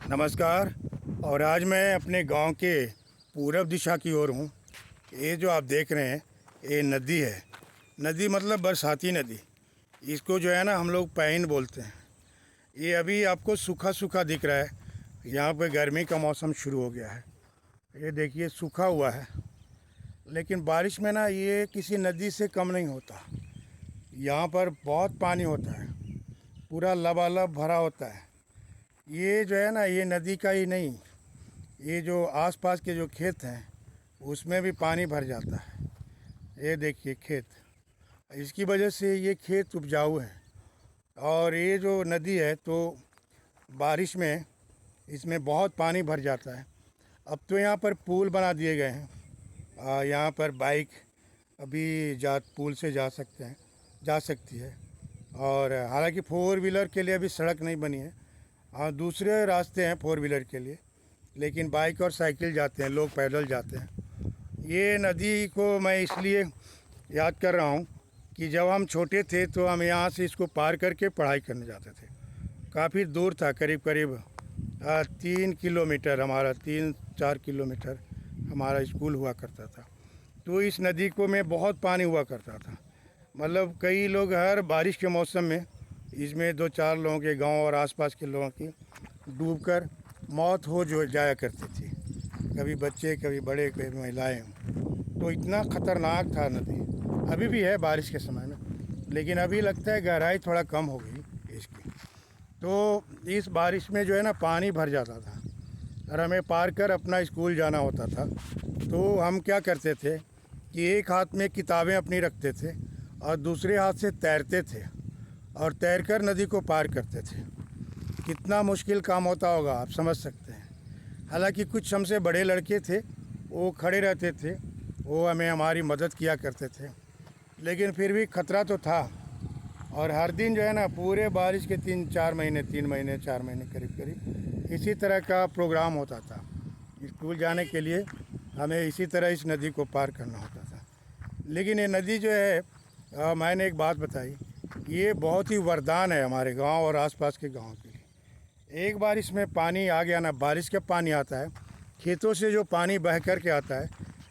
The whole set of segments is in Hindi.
नमस्कार। और आज मैं अपने गांव के पूरब दिशा की ओर हूँ। ये जो आप देख रहे हैं ये नदी है। नदी मतलब बरसाती नदी। इसको जो है ना हम लोग पैन बोलते हैं। ये अभी आपको सूखा सूखा दिख रहा है। यहाँ पे गर्मी का मौसम शुरू हो गया है। ये देखिए सूखा हुआ है, लेकिन बारिश में ना ये किसी नदी से कम नहीं होता। यहाँ पर बहुत पानी होता है, पूरा लबालब भरा होता है। ये जो है ना ये नदी का ही नहीं, ये जो आसपास के जो खेत हैं उसमें भी पानी भर जाता है। ये देखिए खेत, इसकी वजह से ये खेत उपजाऊ है। और ये जो नदी है तो बारिश में इसमें बहुत पानी भर जाता है। अब तो यहाँ पर पुल बना दिए गए हैं। यहाँ पर बाइक अभी पुल से जा सकती है। और हालांकि फोर व्हीलर के लिए अभी सड़क नहीं बनी है। हाँ, दूसरे रास्ते हैं फोर व्हीलर के लिए, लेकिन बाइक और साइकिल जाते हैं, लोग पैदल जाते हैं। ये नदी को मैं इसलिए याद कर रहा हूँ कि जब हम छोटे थे तो हम यहाँ से इसको पार करके पढ़ाई करने जाते थे। काफ़ी दूर था, करीब करीब 3 किलोमीटर, हमारा 3-4 किलोमीटर हमारा स्कूल हुआ करता था। तो इस नदी को में बहुत पानी हुआ करता था। मतलब कई लोग हर बारिश के मौसम में इसमें 2-4 लोगों के गांव और आसपास के लोगों की डूबकर मौत हो जो जाया करती थी। कभी बच्चे, कभी बड़े, कभी महिलाएं। तो इतना ख़तरनाक था नदी। अभी भी है बारिश के समय में, लेकिन अभी लगता है गहराई थोड़ा कम हो गई इसकी। तो इस बारिश में जो है ना पानी भर जाता था और हमें पार कर अपना स्कूल जाना होता था। तो हम क्या करते थे कि एक हाथ में किताबें अपनी रखते थे और दूसरे हाथ से तैरते थे और तैरकर नदी को पार करते थे। कितना मुश्किल काम होता होगा आप समझ सकते हैं। हालांकि कुछ हमसे बड़े लड़के थे, वो खड़े रहते थे, वो हमारी मदद किया करते थे, लेकिन फिर भी खतरा तो था। और हर दिन जो है ना पूरे बारिश के 3 महीने 4 महीने करीब करीब इसी तरह का प्रोग्राम होता था। स्कूल जाने के लिए हमें इसी तरह इस नदी को पार करना होता था। लेकिन ये नदी जो है मैंने एक बात बताई, ये बहुत ही वरदान है हमारे गांव और आसपास के गांव के लिए। एक बार इसमें पानी आ गया ना, बारिश का पानी आता है, खेतों से जो पानी बह कर के आता है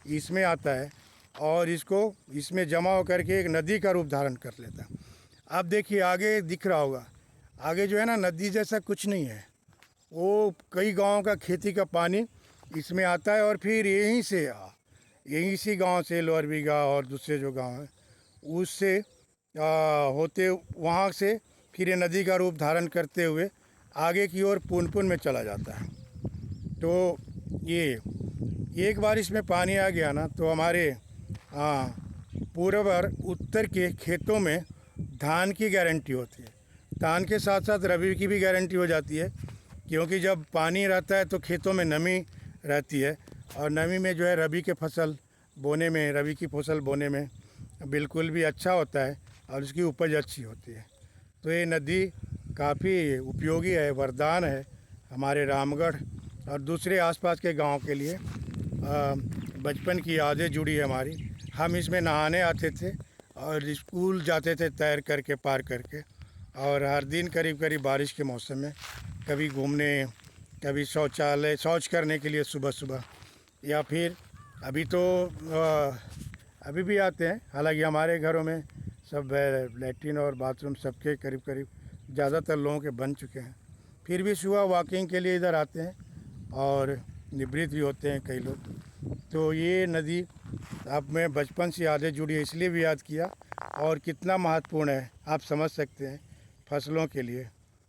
इसमें आता है और इसमें जमा होकर के एक नदी का रूप धारण कर लेता है। आप देखिए आगे दिख रहा होगा, आगे जो है ना नदी जैसा कुछ नहीं है। वो कई गाँव का खेती का पानी इसमें आता है और फिर यहीं इसी गांव से लोअर बीघा और दूसरे जो गांव हैं उससे होते वहाँ से फिर ये नदी का रूप धारण करते हुए आगे की ओर पुनपुन में चला जाता है। तो ये एक बार इसमें पानी आ गया ना तो हमारे पूर्व और उत्तर के खेतों में धान की गारंटी होती है। धान के साथ साथ रबी की भी गारंटी हो जाती है, क्योंकि जब पानी रहता है तो खेतों में नमी रहती है और नमी में जो है रबी की फसल बोने में बिल्कुल भी अच्छा होता है और उसकी उपज अच्छी होती है। तो ये नदी काफ़ी उपयोगी है, वरदान है हमारे रामगढ़ और दूसरे आसपास के गांव के लिए। बचपन की यादें जुड़ी है हमारी। हम इसमें नहाने आते थे और स्कूल जाते थे तैर करके पार करके। और हर दिन करीब करीब बारिश के मौसम में कभी घूमने, कभी शौच करने के लिए सुबह सुबह, या फिर अभी भी आते हैं। हालांकि हमारे घरों में सब लैट्रिन और बाथरूम सबके करीब करीब ज़्यादातर लोगों के बन चुके हैं। फिर भी सुबह वॉकिंग के लिए इधर आते हैं और निवृत्त भी होते हैं कई लोग। तो ये नदी अब मैं बचपन से यादें जुड़ी है इसलिए भी याद किया। और कितना महत्वपूर्ण है आप समझ सकते हैं फसलों के लिए।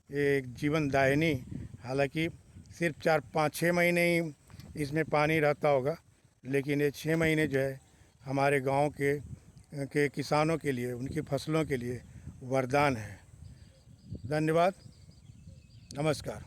ये एक जीवन दायिनी, हालांकि सिर्फ 4-5-6 महीने ही इसमें पानी रहता होगा, लेकिन ये 6 महीने जो है हमारे गांव के किसानों के लिए, उनकी फसलों के लिए वरदान है। धन्यवाद, नमस्कार।